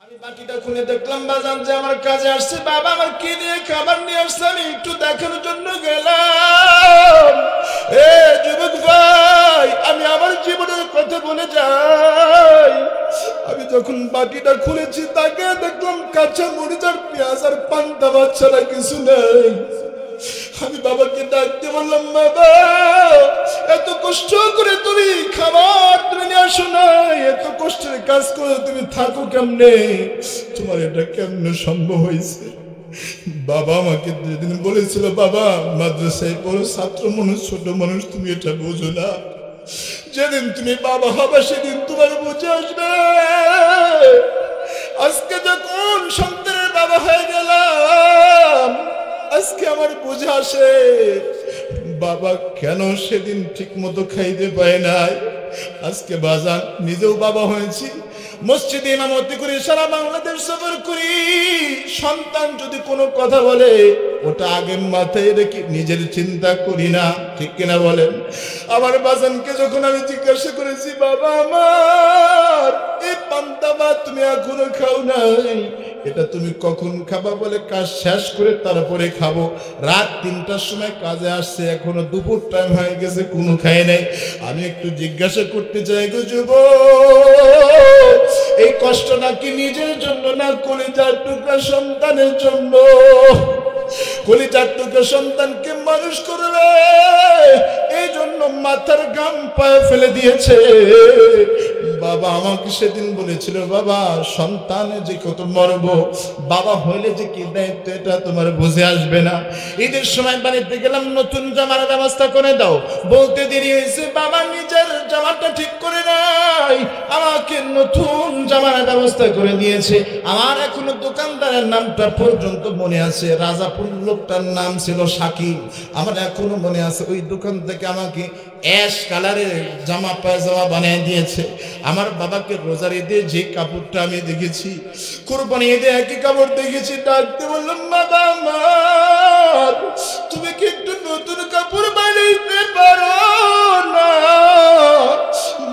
আমি বাটিটা খুলে দেখলাম বাজান যে আমার কাজে আসছে। বাবা আমার কি দিয়ে খাবার নিয়ে আসছে আমি একটু দেখার জন্য গেলাম। এ যুবক ভাই, আমি আমার জীবনের কথা বলে যাই। আমি যখন বাটিটা খুলেছি তাকে দেখলাম কাঁচা মরিচ আর পেঁয়াজ আর পান্তা ভাত ছাড়া কিছু নেই। আমি বাবাকে ডাকতে বললাম, বাবা এত কষ্ট করে তুমি খাবার তুমি নিয়ে আসো না, এত কষ্টের কাজ করে তুমি থাকো কেমনে, তোমার এটা কেমনে সম্ভব হয়েছে? বাবা আমাকে যেদিন বলেছিল, বাবা মাদ্রাসায় বড় ছাত্র মানুষ, ছোট মানুষ, তুমি এটা বোঝো না, যেদিন তুমি বাবা হবে সেদিন তোমার বুঝে আসবে। আজকে যখন সন্তানের বাবা হয়ে গেলাম, আজকে আমার বুঝে আসে বাবা কেন সেদিন ঠিক মতো খাইতে পারে নাই। আজকে বাজার নিজেও বাবা হয়েছি, মসজিদে ইমামতি করি, সারা বাংলাদেশ সফর করি। সন্তান যদি কোনো কথা বলে ওটা আগে মাথায় রেখে নিজের চিন্তা করি না, ঠিক কিনা বলেন? আমার বাজানকে যখন আমি জিজ্ঞাসা করেছি, বাবা আমার এই পান্তা ভাত তুমি এখনো খাও নাই, এটা তুমি কখন খাবা? বলে কাজ শেষ করে তারপরে খাবো। রাত 3টার সময় কাজে আসছে, এখনো দুপুর টাইম হয়ে গেছে, কোনো খায় নাই। আমি একটু জিজ্ঞাসা করতে চাই গো যুবক, এই কষ্টটা কি নিজের জন্য না কলিজার টুকরা সন্তানের জন্য? কলিজার টুকরা সন্তানকে মানুষ করবে এই জন্য মাথার ঘাম পায়ে ফেলে দিয়েছে। বাবা আমাকে সেদিন বলেছিল, বাবা সন্তানে যে কত মরব, বাবা হইলে যে কি দায়িত্ব এটা তোমার বুঝে আসবে না। ঈদের সময় বাড়িতে গেলাম, নতুন জামার ব্যবস্থা করে দাও, বলতে দেরি হয়েছে। বাবা নিজের জামাটা ঠিক করে নাই, আমাকে নতুন জামার ব্যবস্থা করে দিয়েছে। আমার এখনো দোকানদারের নামটা পর্যন্ত মনে আছে, রাজাপুর লোকটার নাম ছিল সাকিব। আমার এখনো মনে আছে, ওই দোকান থেকে আমাকে অ্যাশ কালারের জামা পায়জামা বানিয়ে দিয়েছে। আমার বাবাকে রোজার ঈদে যে কাপড়টা আমি দেখেছি, কোরবানি ঈদে একই কাপড় দেখেছি। ডাকতে বললাম, বাবা আমার তুমি কি একটু নতুন কাপড় বানাইতে পারো না?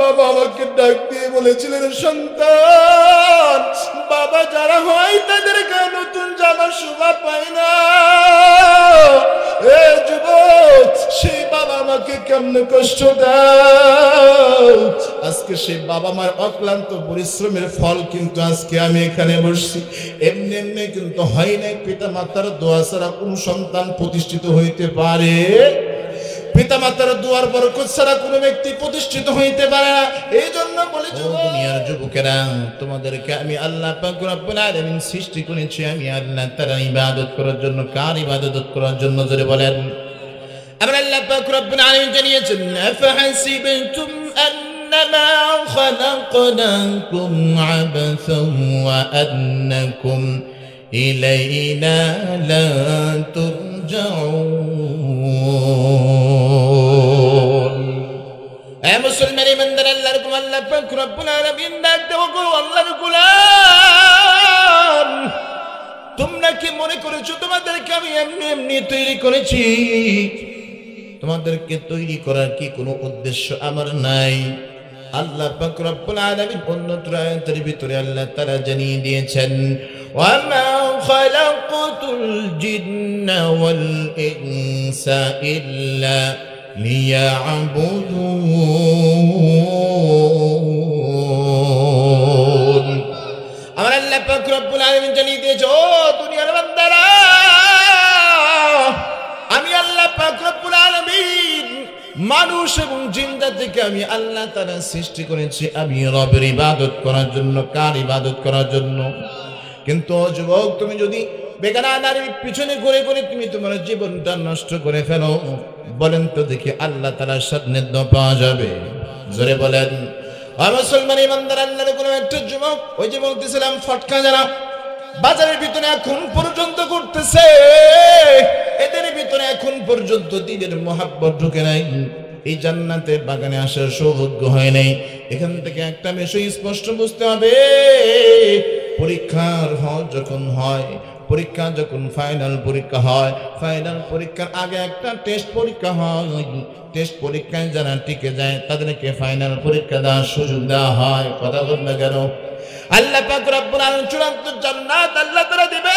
বাবা আমাকে ডাক দিয়ে বলেছিলেন, সন্তান বাবা যারা হয় তাদের গায়ে নতুন জামা শোভা পায় না। এ যুবক, সেই বাবা আমাকে কেমনে কষ্ট দাও। আজকে সেই বাবা মার অক্লান্ত পরিশ্রমের ফল কিন্তু আজকে আমি এখানে বসছি। এমনি এমনি কিন্তু হয় নাই। পিতা মাতার দোয়া ছাড়া কোন সন্তান প্রতিষ্ঠিত হইতে পারে? পিতা মাতার দোয়ার বরকত ছাড়া কোনো ব্যক্তি প্রতিষ্ঠিত হইতে পারে না। এই জন্য বলে দুনিয়ার যুবকেরা, তোমাদেরকে আমি আল্লাহ পাক রব্বুল আলামিন সৃষ্টি করেছি আমি আল্লাহ তাআলার ইবাদত করার জন্য। কার ইবাদত করার জন্য জোরে বলেন? আমরা আল্লাহ পাক রব্বুল আলামিন জানিয়েছেন, আফাহাসিবতুম আন্নামা খালাকনাকুম আবাসান ওয়া আন্নাকুম ইলাইনা লা তুরজাউন। এ মুসলমান ইমানদার, আল্লাহর গোলাম, আল্লাহ পাক রব্বুল আলামিন ডাকতে বলল, আল্লাহর গোলাম তোমরা কি মনে করেছো তোমাদেরকে আমি এমনি এমনি তৈরি করেছি? তোমাদেরকে তৈরি করার কি কোনো উদ্দেশ্য আমার নাই? আল্লাহ পাক রব্বুল আলামিন অন্যত্র আয়াতের ভিতরে আল্লাহ তাআলা জানিয়ে দিয়েছেন, ওয়া মা খালাকতুল জিন্না ওয়াল ইনসা ইল্লা লিয়াবুদুন। আমার আল্লাহ পাক রব্বুল আলামিন জানিয়ে দিয়েছে, ও দুনিয়ার বান্দারা, আমি আল্লাহ পাক রব্বুল আলামিন মানুষ এবং জিন জাতিকে আমি আল্লাহ তাআলা সৃষ্টি করেছি আমি রবের ইবাদত করার জন্য। কার ইবাদত করার জন্য? কিন্তু যুবক, তুমি যদি বেগানা নারীর পিছনে ঘুরে ঘুরে তুমি তোমার জীবনটা নষ্ট করে ফেলো, বলেন তো দেখি আল্লাহ তাআলার সান্নিধ্য পাওয়া যাবে? জোরে বলেন। মুসলমান ইমানদার, আল্লাহর কোন একটা যুবক, ওই যে বলতেছিলাম ফটকা যারা বাজারের ভিতরে এখন পর্যন্ত করতেছে, এদের ভিতরে এখন পর্যন্ত দিনের মহাব্বত ঢুকে নাই, এই জান্নাতের বাগানে আসার সৌভাগ্য হয় নাই। এখান থেকে একটা বিষয় স্পষ্ট বুঝতে হবে, পরীক্ষার হল যখন হয়, পরীক্ষা যখন ফাইনাল পরীক্ষা হয়, ফাইনাল পরীক্ষার আগে একটা টেস্ট পরীক্ষা হয়। টেস্ট পরীক্ষায় যারা টিকে যায় তাদেরকে ফাইনাল পরীক্ষা দেওয়ার সুযোগ দেওয়া হয়। কথা বলবে কেন? আল্লাহ পাক রব্বুল আলামিন চূড়ান্ত জান্নাত আল্লাহ তাআলা দিবে।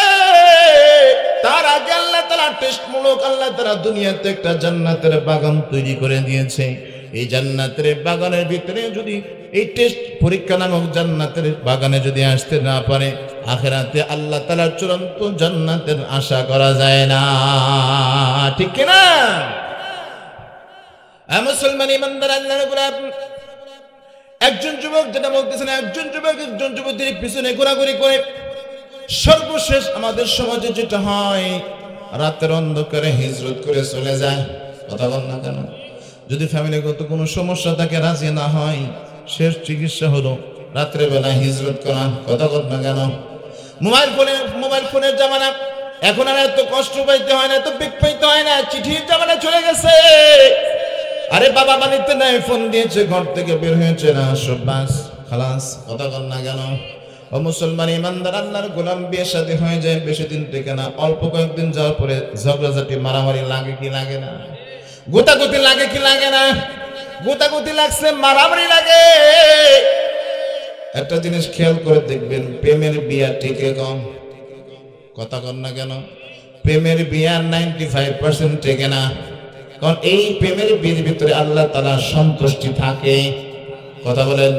তার আগে আল্লাহ তাআলা টেস্টমূলক আল্লাহ তাআলা দুনিয়াতে একটা জান্নাতের বাগান তৈরি করে দিয়েছে। এই জান্নাতের বাগানের ভিতরে যদি এই টেস্ট পরীক্ষা নামক জান্নাতের বাগানে যদি আসতে না পারে, আখিরাতে আল্লাহ তাআলার চূড়ান্ত জান্নাতের আশা করা যায় না। ঠিক কি না? মুসলমান ইমানদার আল্লাহর গোলাম, একজন যুবক যেটা বলতেছেন, একজন যুবক একজন যুবতীর পিছনে ঘোরাঘুরি করে সর্বশেষ আমাদের সমাজে যেটা হয়, রাতের অন্ধকারে হিজরত করে চলে যায়। কথা বল না কেন? যদি ফ্যামিলিগত কোনো সমস্যা থাকে, রাজি না হয়, শেষ চিকিৎসা হলো রাত্রে বেলা হিজরত করা। কথা বল না কেন? মোবাইল ফোনের জামানা, এখন আর এত কষ্ট পাইতে হয় না, এত বেগ পাইতে হয় না, চিঠির জামানা চলে গেছে। আরে বাবা বাড়িতে নাই, ফোন দিয়েছে, ঘর থেকে বের হয়েছে না, সব বাস খালাস। কথা বল না কেন? ও মুসলমান ইমানদার আল্লাহর গোলাম, বিয়ে শাদী হয়ে যায়, বেশি দিন থেকে না, অল্প কয়েকদিন যাওয়ার পরে ঝগড়াঝাটি মারামারি লাগে কি লাগে না? গোতাগুতি লাগে কি লাগে না? গোতাগুতি লাগছে, মারামারি লাগে। একটা জিনিস খেয়াল করে দেখবেন, প্রেমের বিয়া টিকে কম। কথা কন না কেন? প্রেমের বিয়া 95% টিকে না। কারণ এই প্রেমের বিয়ের ভিতরে আল্লাহ তাআলা সন্তুষ্টি থাকে। কথা বলেন?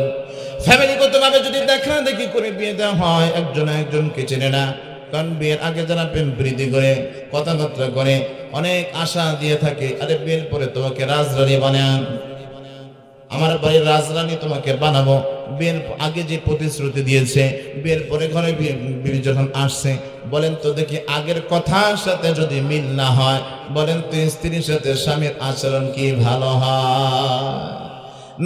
ফ্যামিলিগতভাবে যদি দেখা দেখি করে বিয়ে দেওয়া হয়, একজন একজনকে চেনে না। কারণ বিয়ের আগে যারা প্রেম প্রীতি করে, কথাবার্তা করে, অনেক আশা দিয়ে থাকে, আরে বিয়ের পরে তোমাকে রাজরানী বানান, আমার বাড়ির রাজরানী তোমাকে বানাবো। বিয়ের আগে যে প্রতিশ্রুতি দিয়েছে, বিয়ের পরে ঘরে বিয়ে যখন আসছে, বলেন তো দেখি আগের কথার সাথে যদি মিল না হয়, বলেন তো স্ত্রীর সাথে স্বামীর আচরণ কি ভালো হয়?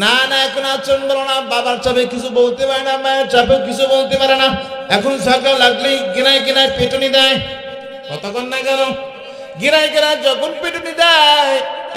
না না, এখন আচরণ ভালো না। বাবার চাপে কিছু বলতে পারে না, মায়ের চাপে কিছু বলতে পারে না। এখন ঝগড়া লাগলেই গিনায় গিনায় পেটুনি দেয়। কতক্ষণ না গেল গিনায় গিনায় যখন পেটুনি দেয়,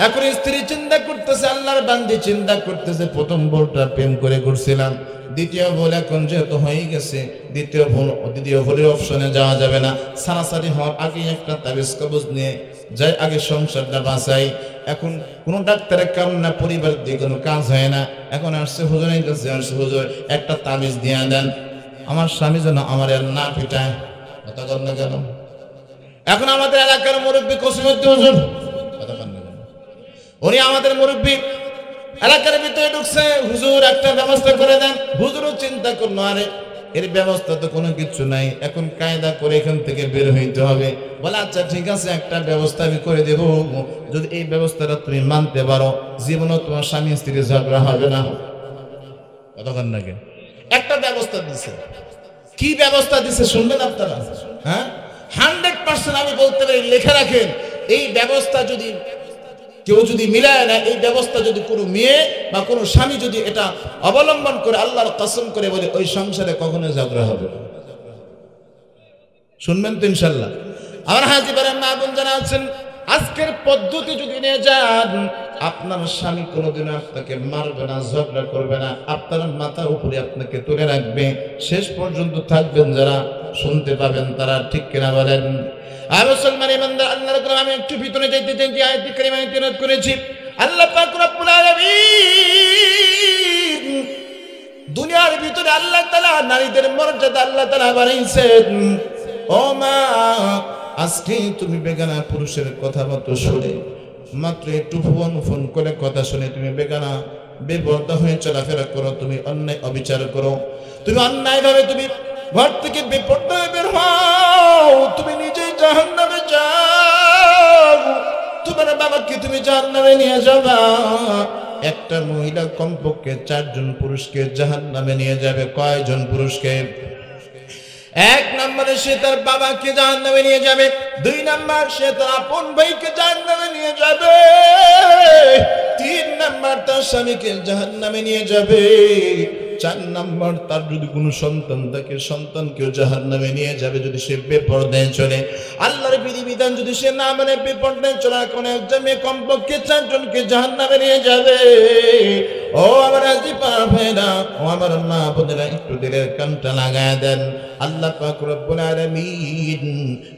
এখন স্ত্রী চিন্তা করতেছে, আল্লাহর বান্দি চিন্তা করতেছে, প্রথম বউটা প্রেম করে করছিলাম, দ্বিতীয় ভুল এখন যেহেতু হয়ে গেছে, দ্বিতীয় ভুলের অপশনে যাওয়া যাবে না। সারাসারি হওয়ার আগে একটা তাবিজ কবজ নিয়ে যাই, আগে সংসারটা বাঁচাই। এখন কোনো ডাক্তারের কাম না, পরিবার দিয়ে কোনো কাজ হয় না। এখন আসছে হুজুরের কাছে, আসছে হুজুর একটা তাবিজ দিয়ে দেন, আমার স্বামী যেন আমার আর না পিটায়। কথা বল না কেন? এখন আমাদের এলাকার মুরব্বী কসিমউদ্দিন হুজুর, কথা বল না কেন? উনি আমাদের মুরব্বী, এলাকার ভিতরে ঢুকছে, হুজুর একটা ব্যবস্থা করে দেন। হুজুরও চিন্তা করলো, আরে এর ব্যবস্থা তো কোনো কিছু নাই, এখন কায়দা করে এখান থেকে বের হইতে হবে। বলে আচ্ছা ঠিক আছে, একটা ব্যবস্থা আমি করে দেব, যদি এই ব্যবস্থাটা তুমি মানতে পারো, জীবনও তোমার স্বামী স্ত্রীর ঝগড়া হবে না। কতক্ষণ নাকি একটা ব্যবস্থা দিছে। কি ব্যবস্থা দিছে শুনবেন আপনারা? হ্যাঁ, 100% আমি বলতে পারি, লেখা রাখেন, এই ব্যবস্থা যদি কেউ যদি মিলায় না, এই ব্যবস্থা যদি কোনো মেয়ে বা কোনো স্বামী যদি এটা অবলম্বন করে, আল্লাহর কসম করে বলে, ওই সংসারে কখনো ঝগড়া হবে না। শুনবেন তো ইনশাল্লাহ? আমার হাজিবারের মা বোন যারা আছেন, আজকের পদ্ধতি যদি নিয়ে যান, আপনার স্বামী কোনোদিন আপনাকে মারবে না, ঝগড়া করবে না, আপনার মাথার উপরে আপনাকে তুলে রাখবে, শেষ পর্যন্ত থাকবেন যারা, শুনতে পাবেন তারা। ঠিক কিনা বলেন? আর মুসলমান ইমানদার আল্লাহর গোলাম, আমি একটু ভিতরে যাইতে চাই, যে আয়াত কারিমা তেলাওয়াত করেছি। আল্লাহ পাক রব্বুল আলামিন দুনিয়ার ভিতরে আল্লাহ তাআলা নারীদের মর্যাদা আল্লাহ তাআলা বাড়াইছেন। ও মা, আজকে তুমি বেগানা পুরুষের কথাবার্তা শুনে, মাত্র একটু ফোন করে কথা শুনে তুমি বেগানা বেপরদা হয়ে চলাফেরা করো, তুমি অন্যায় অবিচার করো, তুমি অন্যায় ভাবে তুমি ঘর থেকে বেপরদা হয়ে বের হও, তুমি নিজেই জাহান্নামে যাও, তোমার বাবাকে তুমি জাহান্নামে নিয়ে যাবা। একটা মহিলা কমপক্ষে 4 জন পুরুষকে জাহান্নামে নিয়ে যাবে। কয়জন পুরুষকে? 1 নম্বরে সে তার বাবাকে জাহান্নামে নিয়ে যাবে, 2 নম্বর সে তার আপন ভাইকে জাহান্নামে নিয়ে যাবে, 3 নম্বর তার স্বামীকে জাহান্নামে নিয়ে যাবে, 4 নম্বর তার যদি কোনো সন্তান থাকে সন্তানকেও জাহান্নামে নিয়ে যাবে, যদি সে বেপরদায় চলে। আল্লাহর বিধিবিধান যদি সে না মানে বেপরদায় চলার কারণে একজন মেয়ে কমপক্ষে 4 জনকে জাহান্নামে নিয়ে যাবে। ও আমার আজিপার ভাইরা, ও আমার মা বোনেরা, একটু দিলের কানটা লাগায় দেন। আল্লাহ পাক রব্বুল আলামিন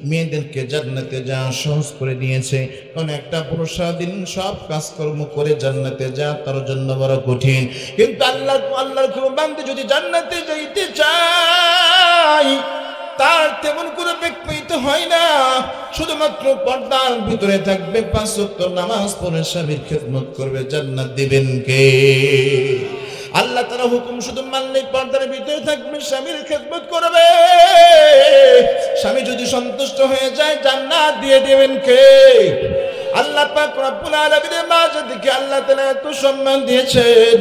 মেয়েদেরকে জান্নাতে যাওয়া সহজ করে দিয়েছে। কারণ একটা পুরুষ সারাদিন সব কাজকর্ম করে জান্নাতে যাওয়া তার জন্য বড় কঠিন। কিন্তু আল্লাহর কোন বান্দা যদি জান্নাতে যাইতে চায়, তার তেমন কোনো বেগ পেতে হয় না। শুধুমাত্র পর্দার ভিতরে থাকবে, 5 ওয়াক্ত নামাজ পড়ে স্বামীর খেদমত করবে, জান্নাত দিবেন কে? আল্লাহ তাআলা হুকুম শুধু মানলেই পর্দার ভিতরে থাকবে, স্বামীর খেদমত করবে। স্বামী যদি সন্তুষ্ট হয়ে যায়, জান্নাত দিয়ে দিবেন কে? আল্লাহ পাক রব্বুল আলামিনের মাঝদিকে আল্লাহ তাআলা এত সম্মান দিয়েছেন,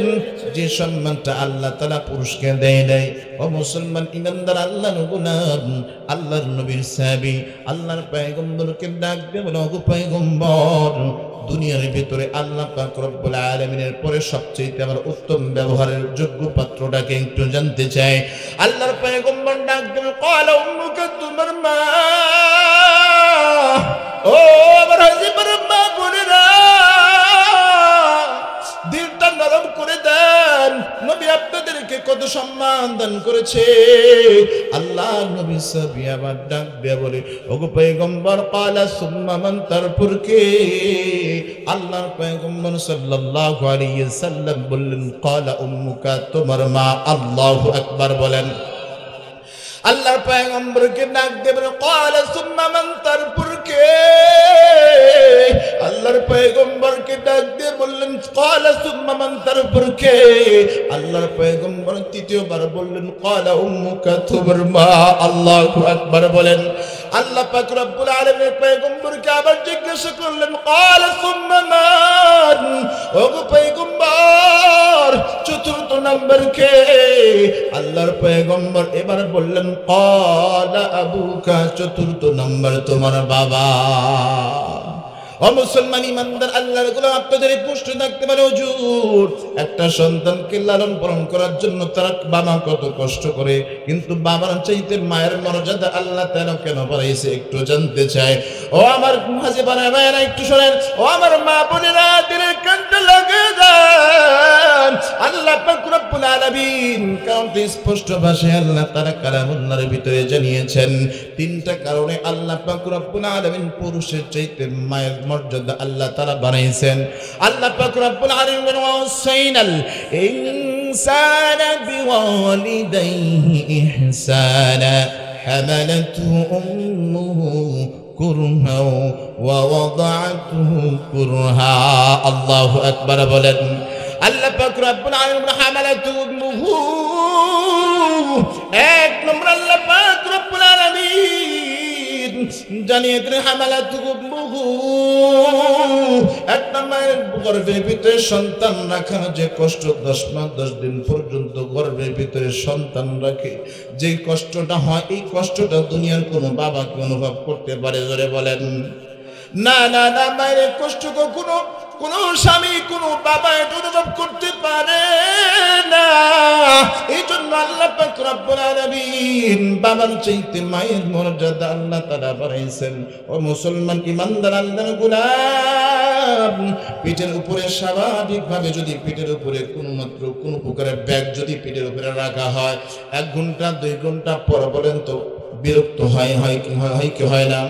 যে সম্মানটা আল্লাহ তাআলা পুরুষকে দেয় নাই। ও মুসলমান ইমানদার আল্লাহর গোলাম, আল্লাহর নবীর সাহাবী, আল্লাহর পয়গম্বরকে ডাক দিয়ে বলে, ওগো পয়গম্বর, দুনিয়ার ভিতরে আল্লাহ পাক রব্বুল আলামিনের পরে সবচেয়ে আমার উত্তম ব্যবহারের যোগ্য পাত্রটাকে একটু জানতে চাই। আল্লাহর পয়গম্বর ডাক দিয়ে ক্বালা উম্মুকা, তোমার মা। ও আমার হাজিবার মা বোনেরা, দিলটা নরম করে দেন। নবী আপনাদেরকে কত সম্মান দান করেছে। আল্লাহ নবী সাহাবী আবার ডাক দিয়ে বলে, ওগো পয়গম্বর, ক্বালা সুম্মা মান, তারপর কে? আল্লাহর পয়গম্বর সাল্লাল্লাহু আলাইহি সাল্লাম বললেন, ক্বালা উম্মুকা, তোমার মা। আল্লাহু আকবার বলেন। আল্লাহর পয়গম্বরকে ডাক দিয়ে বলে, ক্বালা সুম্মা মান, তারপর কে? আল্লাহর পয়গম্বরকে ডাক দিয়ে বললেন, ক্বালা সুম্মা মান, তারপর কে? আল্লাহর পয়গম্বর তৃতীয়বার বললেন, ক্বালা উম্মুকা, তোমার মা। আল্লাহু আকবার বলেন। আল্লাহ পাক রব্বুল আলামিনের পয়গম্বরকে আবার জিজ্ঞাসা করলেন, ক্বালা সুম্মা মান, ওগো পয়গম্বর, চতুর্থ নাম্বার কে? আল্লাহর পয়গম্বর এবার বললেন, ক্বালা আবুকা, চতুর্থ নাম্বার তোমার বাবা। ও মুসলমান ইমানদার আল্লাহর গোলাম, আপনাদের এই প্রশ্ন থাকতে পারে, হুজুর, একটা সন্তানকে লালন পালন করার জন্য তার বাবা কত কষ্ট করে, কিন্তু বাবার চাইতে মায়ের মর্যাদা আল্লাহ তাআলা কেন বাড়াইছে একটু জানতে চাই। ও আমার হাজি বানায় ভাইরা, একটু শোনেন। ও আমার মা বোনেরা, দিলের কানটা লাগিয়ে দেন। আল্লাহ পাক রব্বুল আলামিন কাউন্টে স্পষ্ট ভাষায় আল্লাহ তাআলা কালামুল্লাহর ভিতরে জানিয়েছেন, 3টা কারণে আল্লাহ পাক রব্বুল আলামিন পুরুষের চাইতে মায়ের মর্যাদা আল্লাহ তাআলা বানাইছেন। আল্লাহ পাক রব্বুল আলামিন ওয়াসাইনাল ইনসানা বিওয়ালিদাইহি ইহসানা হামালাতুহু উম্মুহু কুরহা ওয়া ওয়াদাআতুহু কুরহা। আল্লাহু আকবার বলেন। আল্লাহ পাক রব্বুল আলামিন হামালাতুহু উম্মুহু, এক নম্বর আল্লাহ পাক রব্বুল আলামিন জানিয়ে দিলেন, হামালাতুহু উম্মুহু, একটা মায়ের গর্ভের ভিতরে সন্তান রাখা যে কষ্ট, 10 মাস 10 দিন পর্যন্ত গর্ভের ভিতরে সন্তান রাখে, যে কষ্টটা হয়, এই কষ্টটা দুনিয়ার কোনো বাবাকে অনুভব করতে পারে? জোরে বলেন না। না না, মায়ের কষ্ট কোন স্বামী, কোন বাবা এটা অনুভব করতে পারে না। এই জন্য আল্লাহ পাক রব্বুল আলামিন বাবার চাইতে মায়ের মর্যাদা আল্লাহ তাআলা বাড়াইছেন। ও মুসলমান ইমানদার আল্লাহর গোলাম, পিঠের উপরে স্বাভাবিকভাবে যদি পিঠের উপরে কোনো প্রকারের ব্যাগ যদি পিঠের উপরে রাখা হয়, 1 ঘন্টা 2 ঘন্টা পর বলেন তো বিরক্ত হয় কি হয় না?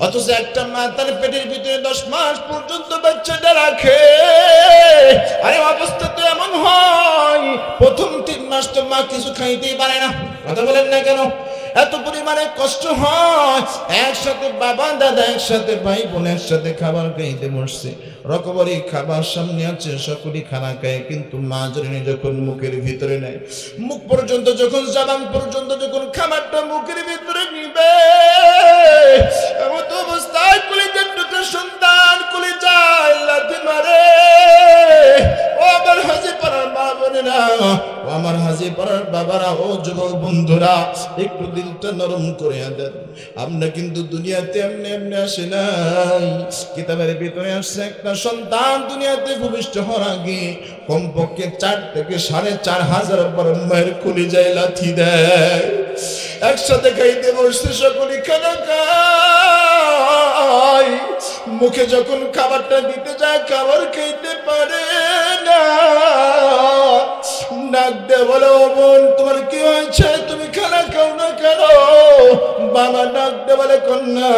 অথচ একটা মা তার পেটের ভিতরে 10 মাস পর্যন্ত বাচ্চাটা রাখে, আরে অবস্থা তো এমন হয়, প্রথম 3 মাস তো মা কিছু খাইতেই পারে না। কথা বলেন না কেন? এত পরিমাণে কষ্ট হয়। একসাথে বাবা দাদা, একসাথে ভাই বোন একসাথে খাবার খাইতে বসছে, রকমারি খাবার সামনে আছে, সকলেই খানা খায়, কিন্তু মা জানে যখন মুখের ভিতরে নেয়, মুখ পর্যন্ত যখন জবান পর্যন্ত যখন খাবারটা মুখের ভিতরে নিবে, এমন অবস্থায় কলিজার টুকরা সন্তান কলিজায় লাথি মারে। ও আমার হাজি পাড়ার মা বোনেরা, ও আমার হাজি পাড়ার বাবারা, ও যুবক বন্ধুরা, একটু দিলটা নরম করে দেন। আমরা কিন্তু দুনিয়াতে এমনি এমনি আসে নাই, কিতাবের ভিতরে আসছে একটা সন্তান দুনিয়াতে ভূমিষ্ঠ হওয়ার আগে কমপক্ষে 4 থেকে 4,500 বার মায়ের কলিজায় লাথি দেয়। একসাথে খাইতে বসতে সকলে খানা খায়, মুখে যখন খাবারটা দিতে যায় খাবার খেতে পারে না। ডাক দে বলে, ও বোন তোমার কি হয়েছে, তুমি খানা খাও না কেন? বাবা ডাক দে বলে, কন্যা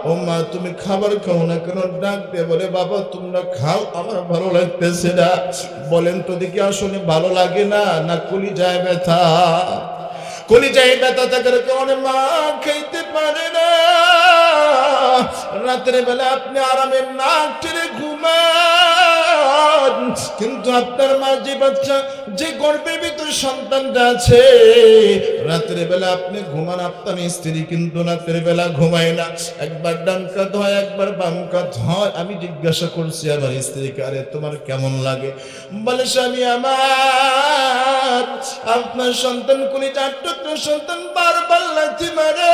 ও মা তুমি খাবার খাও না কেন? ডাক দে বলে, বাবা তোমরা খাও, আমার ভালো লাগতেছে না। বলেন তো দেখি আসলে ভালো লাগে না, না কলিজায় ব্যথা? কলিজায় ব্যথা থাকার কারণে মা খাইতে পারে না। রাতের বেলা আপনি আরামে নাক টেনে ঘুমান, কিন্তু আপনার মা যে বাচ্চা, যে গর্ভের ভিতরে সন্তানটা আছে, রাতের বেলা আপনি ঘুমান, আপনার স্ত্রী কিন্তু রাতের বেলা ঘুমায় না। একবার ডান কাঁধ হয়, একবার বাম কাঁধ হয়। আমি জিজ্ঞাসা করছি আমার স্ত্রীকে, আরে তোমার কেমন লাগে? বলে, স্বামী আমার, আপনার সন্তান কলিজার টুকরো সন্তান বারবার লাথি মারে,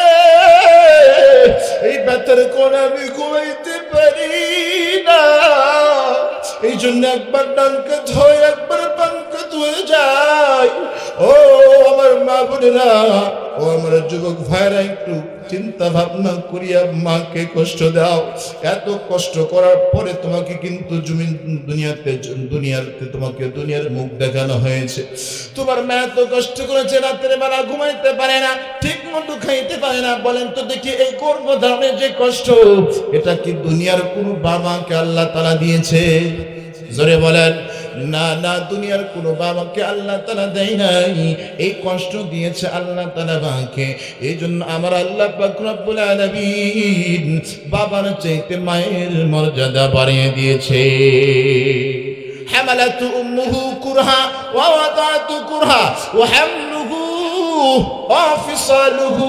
এই ব্যথার কোণে আমি ঘুমাইতে পারি না। এই জন্য একবার ডান কাঁধ হয়, একবার বাম কাঁধ হয়ে যায়। ও আমার মা বোনেরা, ও আমার যুবক ভাইরা, একটু চিন্তা ভাবনা করিয়া মাকে কষ্ট দাও। এত কষ্ট করার পরে তোমাকে কিন্তু দুনিয়াতে তোমাকে দুনিয়ার মুখ দেখানো হয়েছে। তোমার মা এত কষ্ট করেছে, রাতের বেলা ঘুমাইতে পারে না, ঠিক মতো খাইতে পারে না। বলেন তো দেখি এই গর্ভধারণের যে কষ্ট, এটা কি দুনিয়ার কোনো বাবাকে আল্লাহ তাআলা দিয়েছে? জোরে বলেন। না না, দুনিয়ার কোনো বাবাকে আল্লাহ তাআলা দেয় নাই, এই কষ্ট দিয়েছে আল্লাহ তাআলা মাকে। এই জন্য আমার আল্লাহ পাক রব্বুল আলামিন বাবার চাইতে মায়ের মর্যাদা বাড়িয়ে দিয়েছে। হামালাতু উম্মুহু কুরহা ওয়া ওয়াদাতু কুরহা ওয়া হামলুহু ওয়া ফিসালুহু।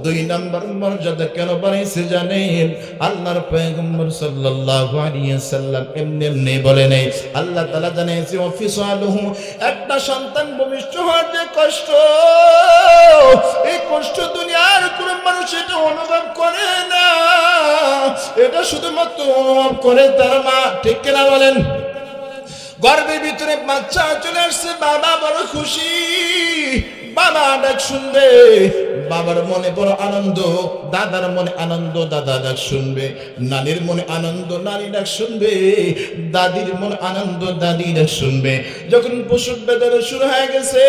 2 নম্বর মর্যাদা কেন বাড়াইছে জানেন? আল্লাহর পয়গম্বর সাল্লাল্লাহু আলাইহি ওয়াসাল্লাম এমনি বলে নাই, আল্লাহ তাআলা জানাইছে ওয়া ফিসালুহু, একটা সন্তান ভূমিষ্ঠ হওয়ার যে কষ্ট, এই কষ্ট দুনিয়ার কোন মানুষ এটা অনুভব করে না, এটা শুধুমাত্র অনুভব করে তার মা। ঠিক কিনা বলেন? গর্ভের ভিতরে বাচ্চা চলে আসছে, বাবা বড় খুশি, বাবা ডাক শুনবে, বাবার মনে বড় আনন্দ, দাদার মনে আনন্দ, দাদা ডাক শুনবে, নানির মনে আনন্দ, নানি ডাক শুনবে, দাদির মনে আনন্দ, দাদি ডাক শুনবে। যখন প্রসব বেদনা শুরু হয়ে গেছে,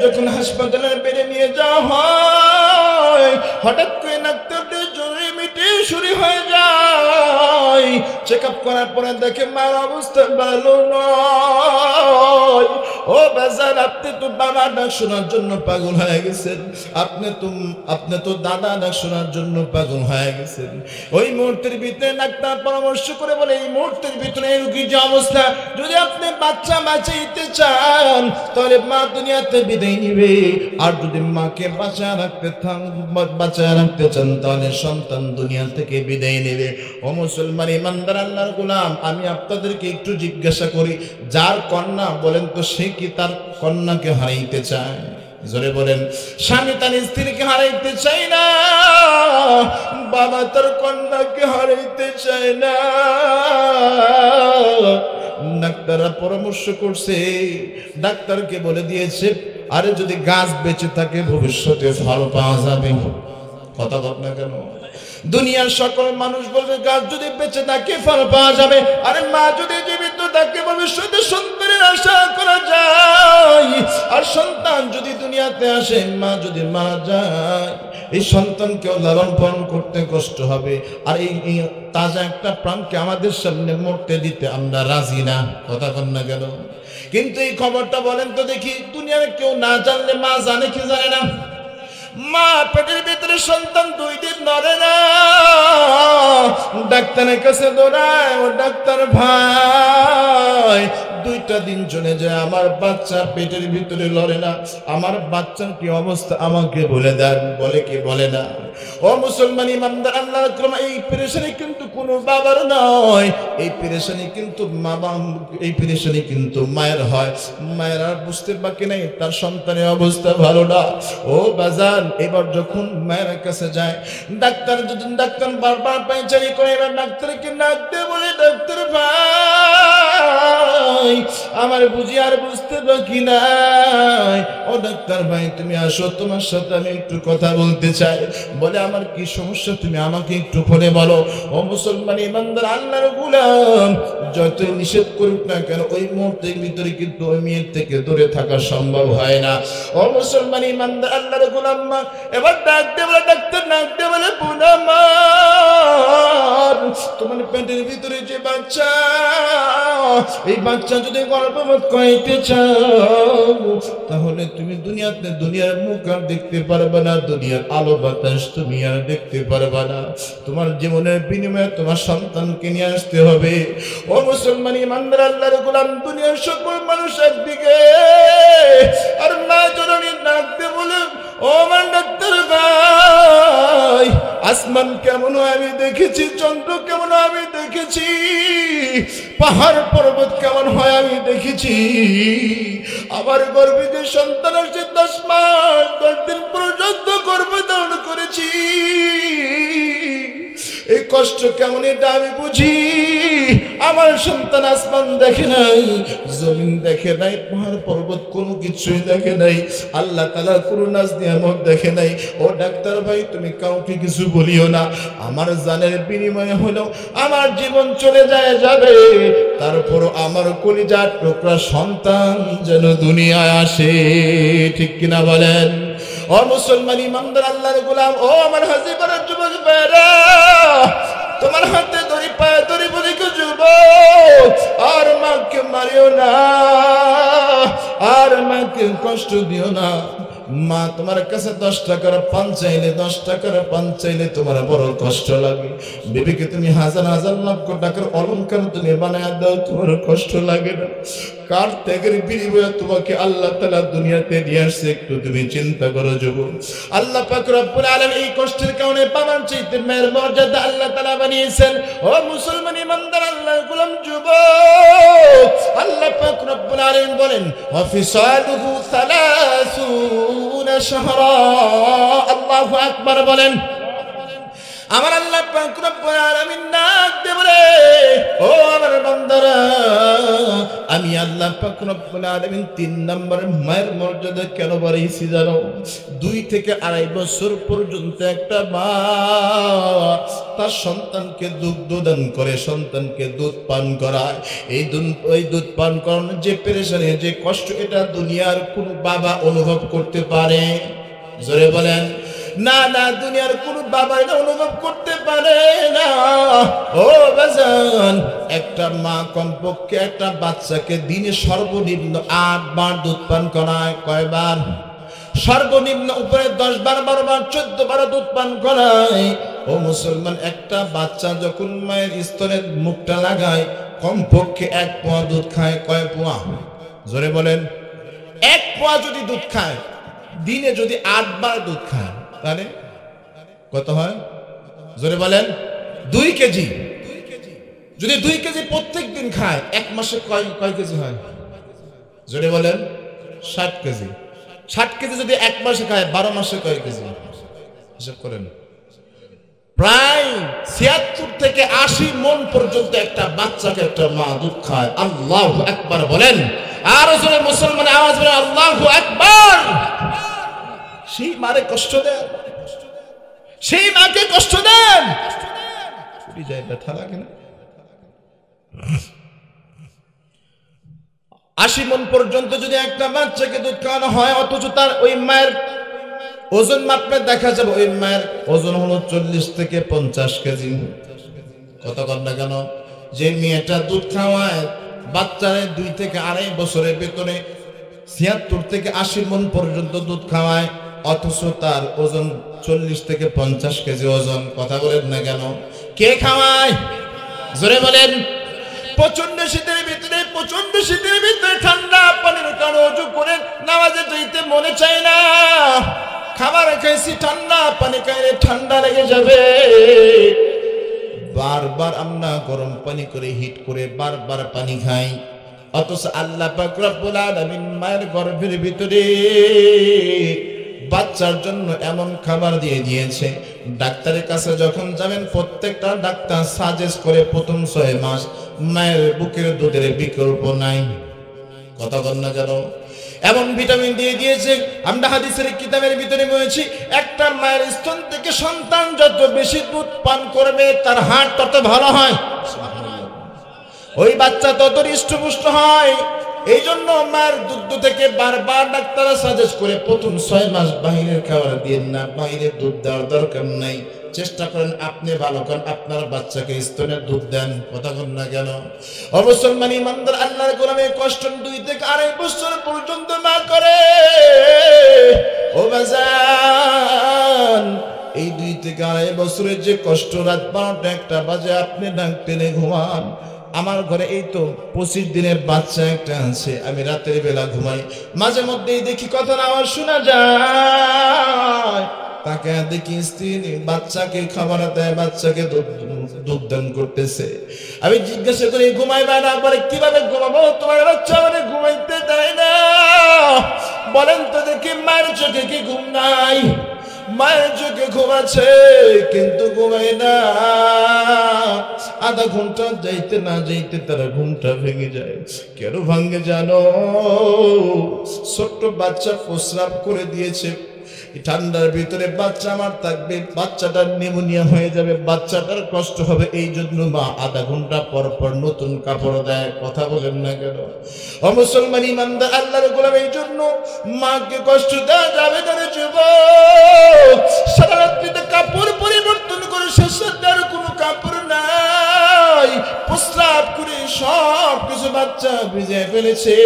যখন হাসপাতালের বেডে নিয়ে যাওয়া হয়, হঠাৎ করে ডাক্তারদের জরুরি মিটিং শুরু হয়ে যায়। চেক আপ করার পরে দেখে মার অবস্থা ভালো নয়। ও বাজার, আপনি তো বাবা ডাক শোনার জন্য পাগল হয়ে গেছেন, আপনি তো দাদা ডাক শোনার জন্য পাগল হয়ে গেছেন। ওই মুহূর্তের ভিতরে ডাক্তার পরামর্শ করে বলে, এই মুহূর্তের ভিতরে রোগীর যে অবস্থা, যদি আপনি বাচ্চা বাঁচাইতে চান তাহলে মা দুনিয়াতে বিদায় নিবে, আর যদি মাকে বাঁচায় রাখতে চান তাহলে সন্তান দুনিয়া থেকে বিদায় নেবে। ও মুসলমান ইমানদার আল্লাহর গোলাম, আমি আপনাদেরকে একটু জিজ্ঞাসা করি, যার কন্যা, বলেন তো সে কি তার কন্যাকে হারাইতে চায়? জোরে বলেন। স্বামী তার স্ত্রীকে হারাইতে চায় না, বাবা তার কন্যাকে হারাইতে চায় না। ডাক্তাররা পরামর্শ করছে, ডাক্তারকে বলে দিয়েছে, আরে যদি গাছ বেঁচে থাকে ভবিষ্যতে ফল পাওয়া যাবে। কথা বল না কেন? দুনিয়ার সকল মানুষ বলবে গাছ যদি বেঁচে থাকে ফল পাওয়া যাবে, আরে মা যদি জীবিত থাকে ভবিষ্যতে সন্তানের আশা করা যায়। আর সন্তান যদি দুনিয়াতে আসে, মা যদি মারা যায়, এই সন্তানকে লালন পালন করতে কষ্ট হবে। আর এই তাজা একটা প্রাণকে আমাদের সামনে মরতে দিতে আমরা রাজি না। কথা বল না কেন? কিন্তু এই খবরটা বলেন তো দেখি, দুনিয়ার কেউ না জানলে মা জানে কি জানে না? মা পেটের ভিতরে সন্তান 2 দিন নড়ে না, ডাক্তারের কাছে দৌড়ায়, ও ডাক্তার ভাই 2টা দিন চলে যায়, আমার বাচ্চা পেটের ভিতরে লড়ে না, আমার বাচ্চার কি অবস্থা আমাকে বলে দেন। বলে কি বলে না? ও মুসলমান ইমানদার আল্লাহর গোলাম, এই পেরেশানি কিন্তু কোনো বাবার নয়, এই পেরেশানি কিন্তু এই পেরেশানি কিন্তু মায়ের হয়। মায়ের আর বুঝতে বাকি নাই তার সন্তানের অবস্থা ভালো না। ও বাজান, এবার যখন মায়ের কাছে যায়, ডাক্তার বারবার পায়চারি করে, এবার ডাক্তারকে ডাক দিয়ে বলে, ডাক্তার ভাই আমার বুঝি আর বুঝতে বাকি নাই। ও ডাক্তার ভাই তুমি আসো, তোমার সাথে আমি একটু কথা বলতে চাই। বলে আমার কি সমস্যা তুমি আমাকে একটু খুলে বলো। ও মুসলমান ইমানদার আল্লাহর গোলাম, যতই নিষেধ করুক না কেন ওই মুহূর্তের ভিতরে কিন্তু ওই মেয়ের থেকে দূরে থাকা সম্ভব হয় না। ও মুসলমান ইমানদার আল্লাহর গোলাম, মা এবার ডাকতে বলে, ডাক্তার ডাকতে বলে, বোনা মা তোমার পেটের ভিতরে যে বাচ্চা, এই বাচ্চা যদি গর্ভপাত করাইতে চাও তাহলে তুমি দুনিয়ার মুখ আর দেখতে পারবে না, দুনিয়ার আলো বাতাস তুমি আর দেখতে পারবে না। তোমার জীবনের বিনিময়ে তোমার সন্তানকে নিয়ে আসতে হবে। ও মুসলমান ইমানদার আল্লাহর গোলাম, দুনিয়ার সকল মানুষ একদিকে আর মা জননী ডাকতে বলে, ও আমার ডাক্তার ভাই, আসমান কেমন আমি দেখেছি, চন্দ্র কেমন আমি দেখেছি, পাহাড় পর্বত কেমন হয় আমি দেখেছি, আমার গর্ভে যে সন্তান আসছে 10 মাস 10 দিন পর্যন্ত গর্ভধারণ করেছি, এই কষ্ট কেমন এটা আমি বুঝি। আমার সন্তান আসমান দেখে নাই, জমিন দেখে নাই, পাহাড় পর্বত কোনো কিছুই দেখে নাই, আল্লাহ তাআলা কোনো নাজ নিয়ামত দেখে নাই। ও ডাক্তার ভাই, তুমি কাউকে কিছু বলিও না, আমার জানের বিনিময়ে হলো আমার জীবন চলে যাবে, তারপরও আমার কলিজার টুকরা সন্তান যেন দুনিয়ায় আসে। ঠিক কিনা বলেন? ও মুসলমান ইমানদার আল্লাহর গোলাম, ও আমার হাজি করার যুবক ভাইরা, তোমার হাতে ধরি পায়ে ধরি বলি গো যুবক, আর মাকে মারিও না, আর মাকে কষ্ট দিও না। মা তোমার কাছে 10 টাকার পান চাইলে, 10 টাকার পান চাইলে তোমার বড় কষ্ট লাগে। বিবিকে তুমি হাজার হাজার লক্ষ টাকার অলংকার তুমি বানায় দাও, তোমার কষ্ট লাগে না? কার ত্যাগের বিনিময়ে তোমাকে আল্লাহ তাআলা দুনিয়াতে নিয়ে আসছে, একটু তুমি চিন্তা করো যুবক। আল্লাহ পাক রব্বুল আলামিন এই কষ্টের কারণে বাবার চাইতে মায়ের মর্যাদা আল্লাহ তাআলা বানিয়েছেন। ও মুসলমান ইমানদার আল্লাহর গোলাম যুবক, আল্লাহ পাক রব্বুল আলামিন বলেন, ওয়া ফিসালুহু 30 শাহরা। আল্লাহু আকবার বলেন। আমার আল্লাহ পাক রব্বুল আলামিন ডাক দিয়ে বলে, ও আমার বান্দারা, আমি আল্লাহ পাক রব্বুল আলামিন 3 নম্বরে মায়ের মর্যাদা কেন বাড়িয়েছি জানো? 2 থেকে 2.5 বছর পর্যন্ত একটা মা তার সন্তানকে দুগ্ধ দান করে, সন্তানকে দুধ পান করায়। এই দুধ পান করানোর যে পেরেশানি, যে কষ্ট, এটা দুনিয়ার কোন বাবা অনুভব করতে পারে? জোরে বলেন না। না, দুনিয়ার কোন বাবা এটা অনুভব করতে পারে না। ও বাজান, একটা মা কমপক্ষে একটা বাচ্চাকে দিনে সর্বনিম্ন 8 বার দুধ পান করায়। কয়বার? সর্বনিম্ন উপরে 10 বার, 12 বার, 14 বার দুধ পান করায়। ও মুসলমান, একটা বাচ্চা যখন মায়ের স্তনের মুখটা লাগায় কমপক্ষে 1 পোয়া দুধ খায়। কয় পোয়া? জোরে বলেন। 1 পোয়া যদি দুধ খায়, দিনে যদি 8 বার দুধ খায়, তাহলে কত হয়? জোরে বলেন। 2 কেজি। যদি 2 কেজি প্রত্যেক দিন খায়, 1 মাসে কয় কেজি হয়? জোরে বলেন। 60 কেজি। 60 কেজি যদি 1 মাসে খায়, 12 মাসে কয় কেজি? হিসাব করেন। প্রায় 76 থেকে 80 মণ পর্যন্ত একটা বাচ্চাকে একটা মা দুধ খায়। আল্লাহু আকবার বলেন। আর জোরে মুসলমান আওয়াজ বলেন, আল্লাহু আকবার। সেই মারে কষ্ট দেন, সেই মাকে কষ্ট দেন, যায় ব্যথা লাগে না? 80 মণ পর্যন্ত যদি একটা বাচ্চাকে দুধ খাওয়ানো হয়, অথচ তার ওই মায়ের ওজন মাপলে দেখা যাবে ওই মায়ের ওজন হলো 40 থেকে 50 কেজি। কত কর না কেন? যে মেয়েটা দুধ খাওয়ায় বাচ্চারে 2 থেকে 2.5 বছরের ভেতরে 76 থেকে 80 মণ পর্যন্ত দুধ খাওয়ায়, অথচ তার ওজন 40 থেকে 50 কেজি ওজন। কথা বলেন না কেন? কে খাওয়ায়? জোরে বলেন। প্রচন্ড শীতের ভিতরে ঠান্ডা পানির কারণে ওযু করে নামাজে যাইতে মনে চায় না। খাবার খাইছি, ঠান্ডা পানি খাইলে ঠান্ডা লেগে যাবে। বারবার আমরা গরম পানি করে হিট করে বারবার পানি খাই, অথচ আল্লাহ পাক রব্বুল আলামিন মায়ের গর্ভের ভিতরে বাচ্চার জন্য এমন খাবার দিয়ে দিয়েছে। ডাক্তারের কাছে যখন যাবেন, প্রত্যেকটা ডাক্তার সাজেস্ট করে প্রথম 6 মাস মায়ের বুকের দুধের বিকল্প নাই। কথা বল না কেন? এমন ভিটামিন দিয়ে দিয়েছে, আমরা হাদিসের কিতাবের ভিতরে বলেছি একটা মায়ের স্তন থেকে সন্তান যত বেশি দুধ পান করবে তার হাড় তত ভালো হয়, ওই বাচ্চা তত হৃষ্টপুষ্ট হয়। এই জন্য মায়ের দুধ থেকে বারবার ডাক্তাররা সাজেস্ট করে প্রথম 6 মাস বাইরের খাবার দিয়ে না, বাইরের দুধ দেওয়ার দরকার নাই। চেষ্টা করেন আপনি ভালো করেন আপনার বাচ্চাকে স্তনের দুধ দেন। কথা বল না কেন? মুসলমান ইমানদার আল্লাহর গোলামে কষ্ট 2 থেকে 2.5 বছর পর্যন্ত মা করে। ও বাজান, এই 2 থেকে 2.5 বছরের যে কষ্ট, রাত 12টা 1টা বাজে আপনি ডাক টেনে ঘুমান। আমার ঘরে এই তো 25 দিনের বাচ্চা একটা আছে, আমি রাতের বেলা ঘুমাই, মাঝে মধ্যেই দেখি কথা আওয়াজ শোনা যায়, তাকে দেখি স্ত্রী বাচ্চাকে খাবার দেয়, বাচ্চাকে দুধ দান করতেছে। আমি জিজ্ঞাসা করি ঘুমাইবা না? বলে কিভাবে ঘুমাবো, তোমার বাচ্চা মানে ঘুমাইতে দেয় না। বলেন তো দেখি মায়ের চোখে কি ঘুম নাই? মায়ের চোখে ঘুম আছে কিন্তু ঘুমায় না। আধা ঘন্টা যাইতে না যাইতে তারা ঘুমটা ভেঙে যায়। কেন ভাঙে জানো? ছোট্ট বাচ্চা প্রস্রাব করে দিয়েছে, ঠান্ডার ভিতরে বাচ্চা আমার থাকবে, বাচ্চাটার নিউমোনিয়া হয়ে যাবে, বাচ্চাটার কষ্ট হবে। এই জন্য মা আধা ঘন্টা পর পর নতুন কাপড় দেয়। কথা বলেন না কেন? ও মুসলমান ইমানদার আল্লাহর গোলাম, এই জন্য মাকে কষ্ট দেওয়া যাবে না রে যুবক। সারা রাত্রিতে কাপড় পরিবর্তন করে শেষের আর কোনো কাপড় নাই, প্রস্রাব করে সব কিছু বাচ্চা ভিজে ফেলেছে।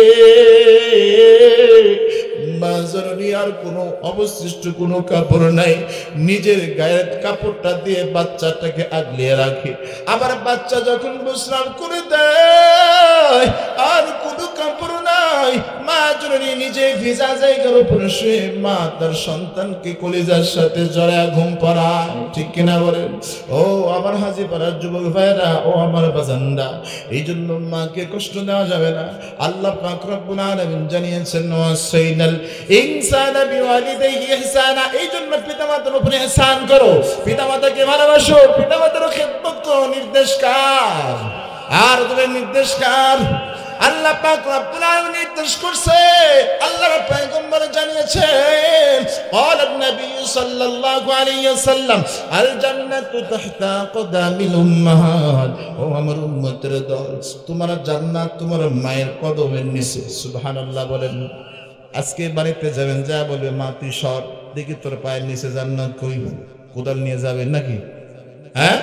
মাঝরনি আর কোনো অবশিষ্ট কোনো কাপড় নাই, নিজের গায়ের কাপড়টা দিয়ে বাচ্চাটাকে আগলিয়ে রাখে। আবার বাচ্চা যখন প্রস্রাব করে দেয় আর কোনো কাপড় নাই, মা জননী নিজে ভিজা জায়গার উপরে শুয়ে মা তার সন্তানকে কলিজার সাথে জড়ায় ঘুম পাড়ায়। ঠিক কিনা বলেন? ও আমার হাজি পাড়ার যুবক ভাইরা, ও আমার বাজানরা, এই জন্য মাকে কষ্ট দেওয়া যাবে না। আল্লাহ পাক রব্বুল আলামিন জানিয়েছেন ওয়াসাইনাল ইনসানা বিওয়ালিদাইহি ইহসানা, এই জন্য পিতামাতার উপরে ইহসান করো, পিতামাতাকে ভালোবাসো, পিতামাতার খেদমত করো। নির্দেশ কার? আর তোদের নির্দেশ কার? আল্লাহ পাক রব্বুল আলামিন নির্দেশ করছে, আল্লাহর পয়গম্বর জানিয়েছেন, ক্বালান নবী সাল্লাল্লাহু আলাইহি ওয়াসাল্লাম আল জান্নাতু তাহতা কদামিল উম্মাহাত। ও আমার উম্মতের দল, তোমার জান্নাত তোমার মায়ের কদমের নিচে। সুবহানাল্লাহ বলেন। আজকে বাড়িতে যাবেন, যা বলবে মা তুই সর দেখি তোর পায়ের নিচে জান্নাত কই। কোদাল নিয়ে যাবেন নাকি? হ্যাঁ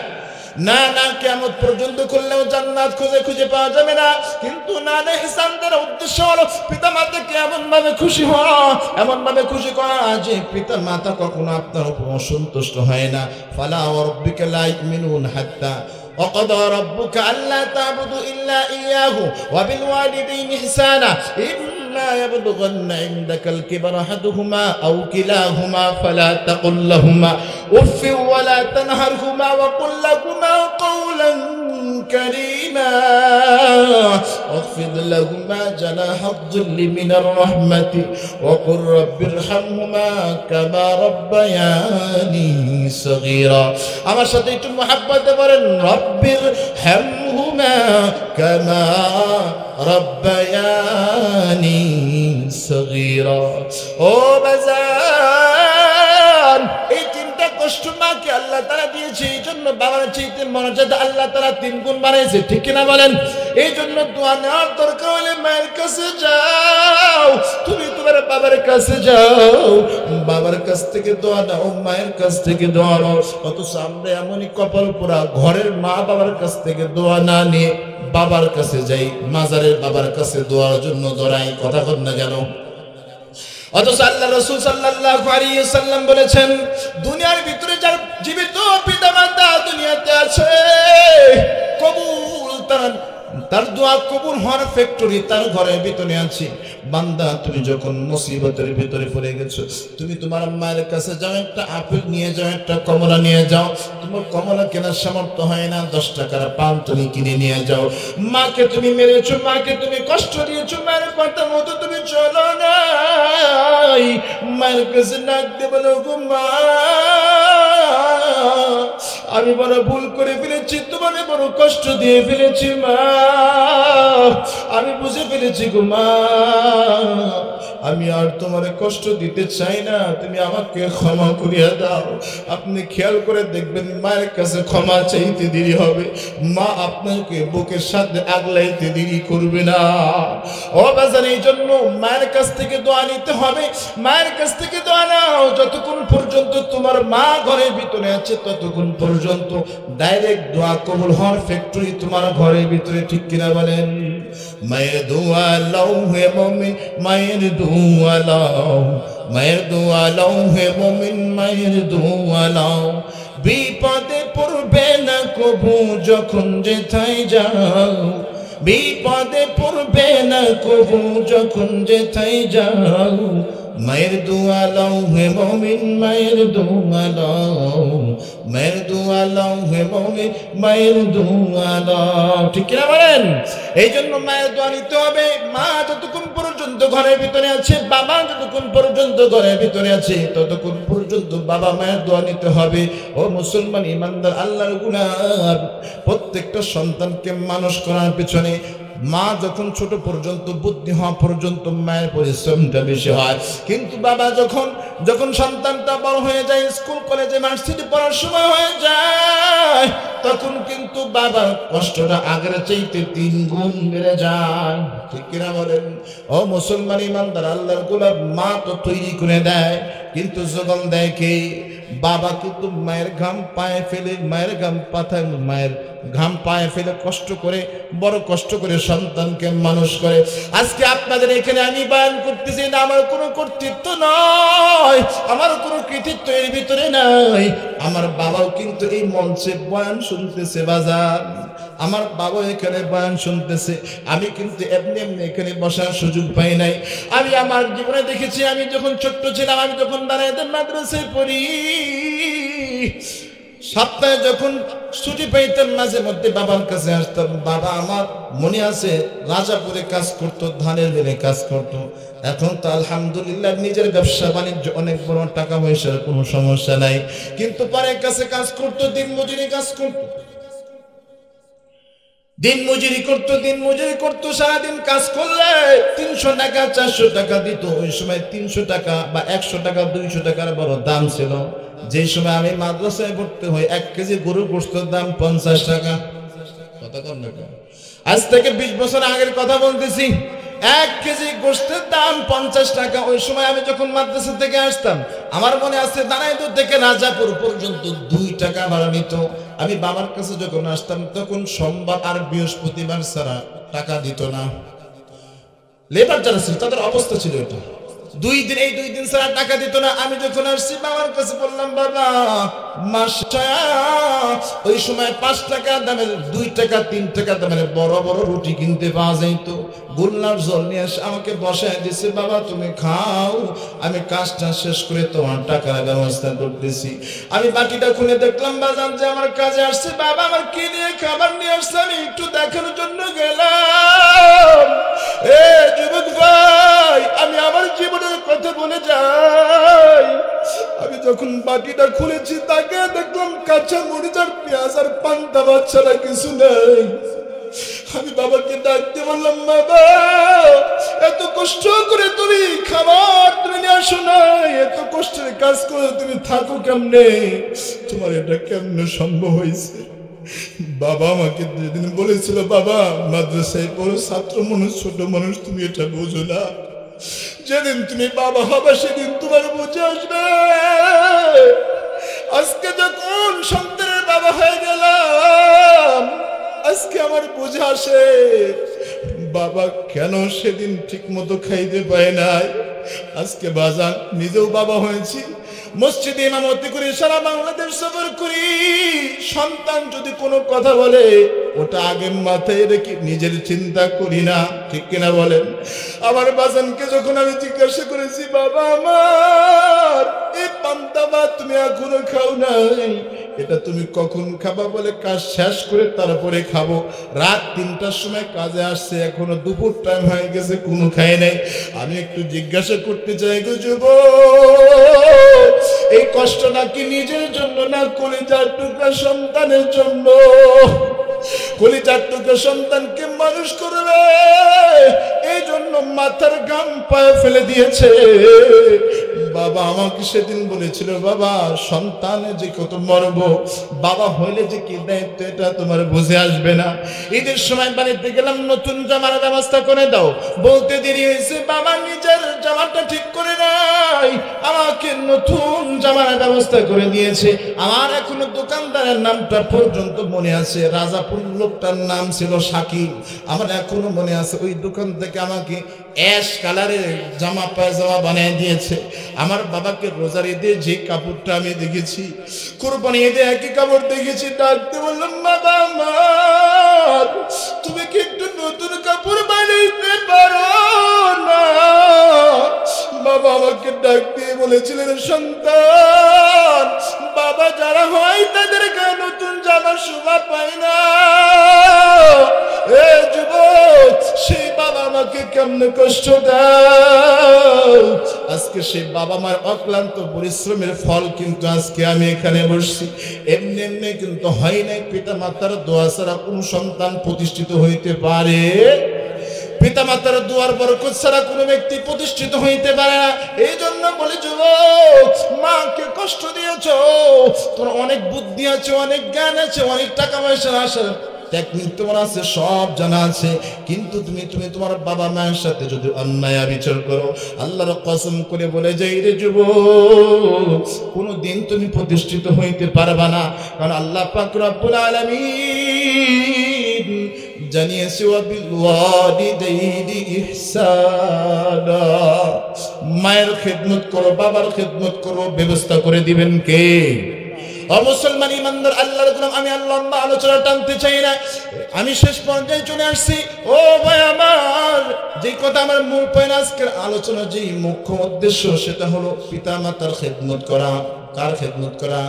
না না, কিয়ামত পর্যন্ত করলেও জান্নাত খুঁজে খুঁজে পাওয়া যাবে না। কিন্তু নানা ইহসানদের উদ্দেশ্য হলো পিতা মাতাকে এমন ভাবে খুশি হওয়া, এমন ভাবে খুশি করা যে পিতা মাতা কখনো আপনার উপর অসন্তুষ্ট হয় না। ফালা ওয়া রাব্বিকা লা ইউমিনুন হাত্তা وقضى ربك ألا تعبدوا إلا إياه وبالوالدين إحسانا إما يبلغن عندك الكبر أحدهما أو كلاهما فلا تقل لهما أف ولا تنهرهما وقل لهما قولا كريما واخفض لهما جناح الذل من الرحمة وقل رب ارحمهما كما ربياني صغيرا। আমার সাথে একটু محبت বলেন, رب ارحمهما كما ربياني صغيرا। ও বাজার, এই তিনটা কষ্ট মাকে আল্লাহ তাআলা দিয়েছে, এই জন্য বাবার চাইতে মর্যাদা আল্লাহ তাআলা 3 গুণ বাড়াইছে। ঠিক কিনা বলেন? এই জন্য দোয়া নেওয়ার দরকার হলে মায়ের কাছে যাও, তুমি তোমার বাবার কাছে যাও, বাবার কাছ থেকে দোয়া নাও, মায়ের কাছ থেকে দোয়া নাও। অথচ আমরা এমনই কপাল পোড়া, ঘরের মা বাবার কাছ থেকে দোয়া না নিয়ে বাবার কাছে যাই, মাজারের বাবার কাছে দোয়ার জন্য দৌড়াই। কথা বল না কেন? অথচ আল্লাহ রাসূল সাল্লাল্লাহু আলাইহি ওয়াসাল্লাম বলেছেন, দুনিয়ার ভিতরে যার জীবিত পিতামাতা দুনিয়াতে আছে, কবুল তার দোয়া কবুল হওয়ার ফ্যাক্টরি তার ঘরের ভিতরে আছে। বান্দা, তুমি যখন মুসিবতের ভিতরে পড়ে গেছো, তুমি তোমার মায়ের কাছে যাও, একটা আপেল নিয়ে যাও, একটা কমলা নিয়ে যাও। তোমার কমলা কেনার সামর্থ্য হয় না, 10 টাকার পান তুমি কিনে নিয়ে যাও। মাকে তুমি মেরেছো, মাকে তুমি কষ্ট দিয়েছো, মায়ের কথা মতো তুমি চলো নাই, মায়ের কাছে ডাক দিয়ে বলো, গো মা আমি বড় ভুল করে ফেলেছি, তোমাকে বড় কষ্ট দিয়ে ফেলেছি মা, আমি বুঝে ফেলেছি গো মা, আমি আর তোমার কষ্ট দিতে চাই না, তুমি আমাকে ক্ষমা করিয়া দাও। আপনি খেয়াল করে দেখবেন মায়ের কাছে ক্ষমা চাইতে দেরি হবে, মা আপনাকে বুকের সাথে আগলাইতে দেরি করবে না। ও বাজার, এই জন্য মায়ের কাছ থেকে দোয়া নিতে হবে। মায়ের কাছ থেকে দোয়া নাও, যতক্ষণ পর্যন্ত তোমার মা ঘরের ভিতরে আছে ততক্ষণ পর্যন্ত ডাইরেক্ট দোয়া কবুল হওয়ার ফ্যাক্টরি তোমার ঘরের ভিতরে, ঠিক কিনা বলেন? মায়ের দোয়া লাও হে মুমিন, মায়ের দোয়া লাও, মায়ের দোয়া লাও হে মুমিন, মায়ের দোয়া লাও। বিপদে পড়বে না কবু যখন যেথায় যাও, বিপদে পড়বে না কবু যখন যেথায় যাও। মায়ের দোয়া লাও হে মুমিন, মায়ের দোয়া লাও, মায়ের দোয়া লাও হে মুমিন, মায়ের দোয়া লাও। ঠিক কিনা বলেন? এই জন্য মায়ের দোয়া নিতে হবে। মা যতক্ষণ পর্যন্ত ঘরের ভিতরে আছে, বাবা যতক্ষণ পর্যন্ত ঘরের ভিতরে আছে ততক্ষণ পর্যন্ত বাবা মায়ের দোয়া নিতে হবে। ও মুসলমান ইমানদার আল্লাহর গুলাম, প্রত্যেকটা সন্তানকে মানুষ করার পিছনে মা যখন ছোট পর্যন্ত, বুদ্ধি হওয়া পর্যন্ত মায়ের পরিশ্রমটা বেশি হয়। কিন্তু বাবা যখন সন্তানটা বড় হয়ে যায়, স্কুল কলেজে ইউনিভার্সিটি পড়ার সময় হয়ে যায়, তখন কিন্তু বাবার কষ্টটা আগের চাইতে 3 গুণ বেড়ে যায়। ঠিক কিনা বলেন? ও মুসলমান ইমানদার আল্লাহর গোলাম, মা তো তৈরি করে দেয়, কিন্তু যখন দেয় কে? বাবা কিন্তু মায়ের ঘাম পায়ে ফেলে, মায়ের ঘাম পাথায়, মায়ের ঘাম পায়ে ফেলে কষ্ট করে, বড় কষ্ট করে সন্তানকে মানুষ করে। আজকে আপনাদের এখানে আমি বয়ান করতেছি না, আমার কোনো কর্তৃত্ব নয়, আমার কোনো কৃতিত্ব এর ভিতরে নাই। আমার বাবাও কিন্তু এই মঞ্চে বয়ান শুনতেছে বাজার, আমার বাবা এখানে বয়ান শুনতেছে। আমি কিন্তু এমনি এমনি এখানে বসার সুযোগ পাই নাই। আমি আমার জীবনে দেখেছি, আমি যখন ছোট্ট ছিলাম, আমি যখন দাঁড়াইতে মাদ্রাসায় পড়ি, সপ্তাহে যখন ছুটি পাইতাম মাঝে মধ্যে বাবার কাছে আসতাম। বাবা আমার মনে আছে রাজাপুরে কাজ করতো, ধানের মিলে কাজ করতো। এখন তো আলহামদুলিল্লাহ নিজের ব্যবসা বাণিজ্য, অনেক বড় টাকা পয়সার কোনো সমস্যা নাই। কিন্তু পরের কাছে কাজ করতো, দিন মজুরি কাজ করতো, দিন মজুরি করতো। সারাদিন কাজ করলে 300 টাকা 400 টাকা দিত। ওই সময় 300 টাকা বা 100 টাকা 200 টাকার বড় দাম ছিল। যে সময় আমি মাদ্রাসায় ভর্তি হই, 1 কেজি গরুর গোশতের দাম 50 টাকা। কথা কম না? আজ থেকে 20 বছর আগের কথা বলতেছি। 1 কেজি গোশতের দাম 50 টাকা। ওই সময় আমি যখন মাদ্রাসা থেকে আসতাম, আমার মনে আছে দানাইদুর থেকে রাজাপুর পর্যন্ত 2 টাকা ভাড়া নিত। আমি বাবার কাছে যখন আসতাম, তখন সোমবার আর বৃহস্পতিবার ছাড়া টাকা দিত না। লেবার যারা ছিল তাদের অবস্থা ছিল এটা, 2 দিন, এই 2 দিন ছাড়া টাকা দিত না। আমি যখন আসছি বাবার কাছে বললাম, বাবা মাসটা, ওই সময় 5 টাকা দামের, 2 টাকা 3 টাকা দামের বড় বড় রুটি কিনতে পাওয়া যাইত। গোল্লার জল নিয়ে এসে আমাকে বসায় দিছে, বাবা তুমি খাও, আমি কাজটা শেষ করে তোমার টাকার ব্যবস্থা করতেছি। আমি বাটিটা খুলে দেখলাম বাজান যে আমার কাজে আসছে। বাবা আমার কি দিয়ে খাবার নিয়ে আসছে, আমি একটু দেখানোর জন্য গেলাম। এ যুবক ভাই, আমি আমার জীবনের কথা বলে যাই। আমি যখন বাটিটা খুলেছি, তাকে দেখলাম কাঁচা মরিচ আর পেঁয়াজ আর পান্তা ভাত ছাড়া কিছু নেই। আমি বাবাকে ডাকতে বললাম, বাবা এত কষ্ট করে তুমি খাবার তুমি নিয়ে আসো না, এত কষ্টের কাজ করে তুমি থাকো কেমনে, তোমার এটা কেমনে সম্ভব হয়েছে? বাবা আমাকে যেদিন বলেছিল, বাবা মাদ্রাসায় বড় ছাত্র মানুষ, ছোট মানুষ, তুমি এটা বোঝো না, যেদিন তুমি বাবা হবে সেদিন তোমার বুঝে আসবে। আজকে যখন সন্তানের বাবা হয়ে গেলাম, আজকে আমার বুঝে আসে বাবা কেন সেদিন ঠিক মতো খাইতে পায় নাই। আজকে বাজার নিজেও বাবা হয়েছি, মসজিদে ইমামতি করি, সারা বাংলাদেশ সফর করি। সন্তান যদি কোনো কথা বলে, ওটা আগে মাথায় রেখে নিজের চিন্তা করি না, ঠিক কিনা বলেন? আমার বাজানকে যখন আমি জিজ্ঞাসা করেছি, বাবা আমার এই পান্তা ভাত তুমি এখনো খাও নাই, এটা তুমি কখন খাবা? বলে কাজ শেষ করে তারপরে খাবো। রাত 3টার সময় কাজে আসছে, এখনো দুপুর টাইম হয়ে গেছে, কোনো খায় নাই। আমি একটু জিজ্ঞাসা করতে চাই গো যুবক, এই কষ্টটা কি নিজের জন্য না, কলিজার টুকরা সন্তানের জন্য? কলিজার টুকরো সন্তানকে মানুষ করবে, এই জন্য মাথার ঘাম পায়ে ফেলে দিয়েছে। বাবা আমাকে সেদিন বলেছিল, বাবা সন্তানে যে কত মরব, বাবা হইলে যে কি দায়িত্ব এটা তোমার বুঝে আসবে না। ঈদের সময় বাড়িতে গেলাম, নতুন জামার ব্যবস্থা করে দাও, বলতে দেরি হয়েছে, বাবা নিজের জামাটা ঠিক করে নাই, আমাকে নতুন জামার ব্যবস্থা করে দিয়েছে। আমার এখনো দোকানদারের নামটা পর্যন্ত মনে আছে, রাজাপুর লোকটার নাম ছিল শাকিব, আমার এখনো মনে আছে। ওই দোকান থেকে আমাকে অ্যাশ কালারের জামা পায়জামা বানিয়ে দিয়েছে। আমার বাবাকে রোজার ঈদে যে কাপড়টা আমি দেখেছি, কুরবানি ঈদে একই কাপড় দেখেছি। ডাকতে বললাম, বাবা আমার তুমি কি একটু নতুন কাপড় বানাইতে পারো না? বাবা আমাকে ডাক দিয়ে বলেছিলেন, সন্তান বাবা যারা হয় তাদের গায়ে নতুন জামা শোভা পায় না। এ যুবক, সেই বাবা আমাকে কেমন কষ্ট দাও। আজকে সেই বাবা মার অক্লান্ত পরিশ্রমের ফল কিন্তু আজকে আমি এখানে বসছি। এমনি এমনি কিন্তু হয় নাই। পিতা মাতার দোয়া ছাড়া কোন সন্তান প্রতিষ্ঠিত হইতে পারে? পিতা মাতার দোয়ার বরকত ছাড়া কোনো ব্যক্তি প্রতিষ্ঠিত হইতে পারে না। এই জন্য বলি, যুবক মাকে কষ্ট দিয়েছ, তোমার অনেক বুদ্ধি আছে, অনেক জ্ঞান আছে, অনেক টাকা পয়সা আছে, টেকনিক তোমার আছে, সব জানা আছে, কিন্তু তুমি তোমার বাবা মায়ের সাথে যদি অন্যায় বিচার করো, আল্লাহর কসম করে বলে যাই রে যুবক, কোনদিন তুমি প্রতিষ্ঠিত হইতে পারবা না। কারণ আল্লাহ পাক রব্বুল আলামিন জানিয়েছে, ওয়াবিল ওয়ালিদাইনি ইহসানা, মায়ের খেদমত করো, বাবার খেদমত করো, ব্যবস্থা করে দিবেন কে? মুসলমান ইমানদার আল্লাহর গোলাম, আমি লম্বা আলোচনা টানতে চাই না, আমি শেষ পর্যায়ে চলে আসছি। ও ভাই আমার, যে কথা আমার মূল পয়েন্ট আজকের আলোচনা, যে মুখ্য উদ্দেশ্য, সেটা হলো পিতা মাতার খেদমত করা। কার খেদমত করা?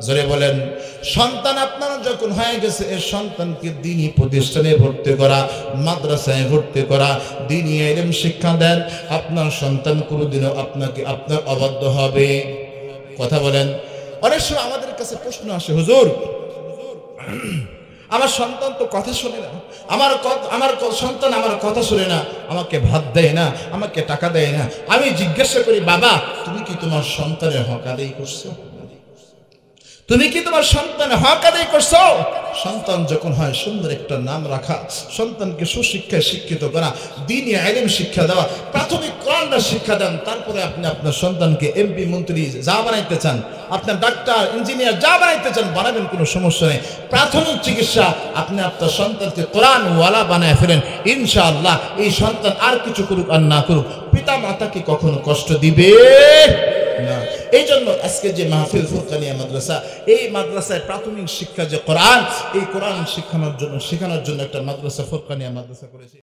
জোরে বলেন। সন্তান আপনার যখন হয়ে গেছে, এই সন্তানকে দ্বীনি প্রতিষ্ঠানে ভর্তি করা, মাদ্রাসায় ভর্তি করা, দ্বীনি ইলম শিক্ষা দেন। আপনার সন্তান কোনোদিনও আপনার অবাধ্য হবে। কথা বলেন। অনেক সময় আমাদের কাছে প্রশ্ন আসে, হুজুর আমার সন্তান তো কথা শোনে না, আমার সন্তান আমার কথা শোনে না, আমাকে ভাত দেয় না, আমাকে টাকা দেয় না। আমি জিজ্ঞাসা করি, বাবা তুমি কি তোমার সন্তানের হক আদায় করছো? তুমি কি তোমার সন্তানের হক আদায় করছো? সন্তান যখন হয়, সুন্দর একটা নাম রাখা, সন্তানকে সুশিক্ষায় শিক্ষিত করা, দ্বীনি ইলম শিক্ষা দেওয়া, প্রাথমিক কোরআনটা শিক্ষা দেন। তারপরে আপনি আপনার সন্তানকে এমপি, মন্ত্রী যা বানাইতে চান, আপনার ডাক্তার, ইঞ্জিনিয়ার যা বানাইতে চান বানাবেন, কোনো সমস্যা নেই। প্রাথমিক চিকিৎসা আপনি আপনার সন্তানকে কোরআনওয়ালা বানায় ফেলেন, ইনশাআল্লাহ এই সন্তান আর কিছু করুক আর না করুক, পিতা মাতাকে কখনো কষ্ট দিবে না। এই জন্য আজকে যে মাহফিল ফুরকানিয়া মাদ্রাসা, এই মাদ্রাসায় প্রাথমিক শিক্ষা যে কোরআন, এই কোরআন শেখানোর জন্য একটা মাদ্রাসা ফুরকানিয়া মাদ্রাসা করেছে।